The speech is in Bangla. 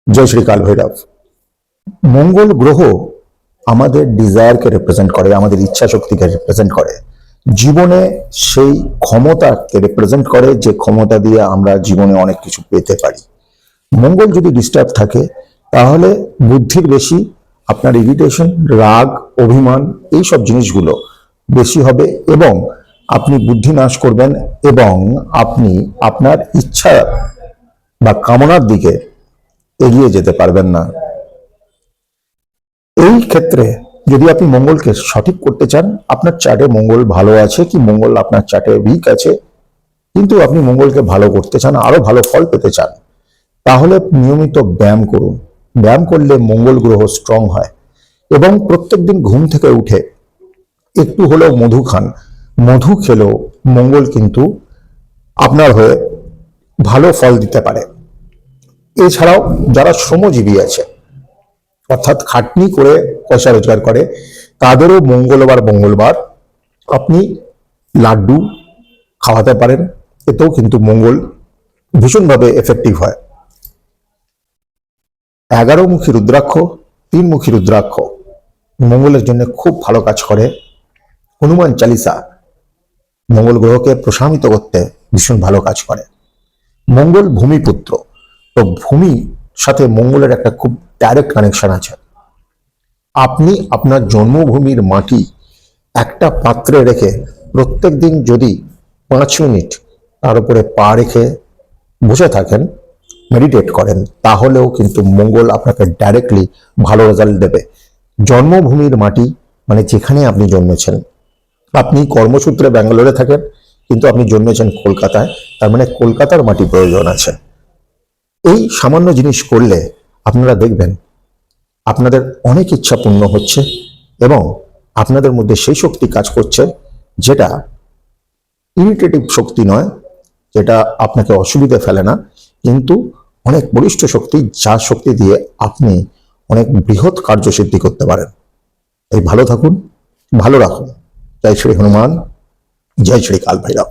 জয় শ্রী কাল ভৈরব। মঙ্গল গ্রহ আমাদের ডিজায়ারকে রিপ্রেজেন্ট করে, আমাদের ইচ্ছা শক্তিকে রিপ্রেজেন্ট করে, জীবনে সেই ক্ষমতাকে রিপ্রেজেন্ট করে যে ক্ষমতা দিয়ে আমরা জীবনে অনেক কিছু পেতে পারি। মঙ্গল যদি ডিস্টার্ব থাকে তাহলে বুদ্ধির বেশি, আপনার ইরিটেশন, রাগ, অভিমান এই সব জিনিসগুলো বেশি হবে এবং আপনি বুদ্ধি নাশ করবেন এবং আপনি আপনার ইচ্ছা বা কামনার দিকে এগিয়ে যেতে পারবেন না। এই ক্ষেত্রে যদি আপনি মঙ্গলকে সঠিক করতে চান, আপনার চার্টে মঙ্গল ভালো আছে কি মঙ্গল আপনার চার্টে উইক আছে, কিন্তু আপনি মঙ্গলকে ভালো করতে চান, আরো ভালো ফল পেতে চান, তাহলে নিয়মিত ব্যায়াম করুন। ব্যায়াম করলে মঙ্গল গ্রহ স্ট্রং হয় এবং প্রত্যেকদিন ঘুম থেকে উঠে একটু হলেও মধু খান। মধু খেলেও মঙ্গল কিন্তু আপনার হয়ে ভালো ফল দিতে পারে। এছাড়াও যারা শ্রমজীবী আছে, অর্থাৎ খাটনি করে পয়সা রোজগার করে, তাদেরও মঙ্গলবার আপনি লাড্ডু খাওয়াতে পারেন, এতেও কিন্তু মঙ্গল ভীষণভাবে এফেক্টিভ হয়। 11মুখী রুদ্রাক্ষ, 3মুখী রুদ্রাক্ষ মঙ্গলের জন্য খুব ভালো কাজ করে। হনুমান চালিসা মঙ্গল গ্রহকে প্রশান্তিত করতে ভীষণ ভালো কাজ করে। মঙ্গল ভূমিপুত্র, তো ভূমির সাথে মঙ্গলের একটা খুব ডাইরেক্ট কানেকশন আছে। আপনি আপনার জন্মভূমির মাটি একটা পাত্রে রেখে প্রত্যেক দিন যদি 5 মিনিট তার উপরে পা রেখে বসে থাকেন, মেডিটেট করেন, তাহলেও কিন্তু মঙ্গল আপনাকে ডাইরেক্টলি ভালো রেজাল্ট দেবে। জন্মভূমির মাটি মানে যেখানে আপনি জন্মেছেন, আপনি কর্মসূত্রে ব্যাঙ্গালোরে থাকেন কিন্তু আপনি জন্মেছেন কলকাতায়, তার মানে কলকাতার মাটি প্রয়োজন আছে। এই সামান্য জিনিস করলে আপনারা দেখবেন আপনাদের অনেক ইচ্ছা পূর্ণ হচ্ছে এবং আপনাদের মধ্যে সেই শক্তি কাজ করছে যেটা ইরিটেটিভ শক্তি নয়, যেটা আপনাকে অসুবিধা ফেলে না, কিন্তু অনেক বলিষ্ঠ শক্তি, যার শক্তি দিয়ে আপনি অনেক বৃহৎ কার্যসিদ্ধি করতে পারেন। তাই ভালো থাকুন, ভালো রাখুন। জয় শ্রী হনুমান, জয় শ্রী কাল ভৈরব।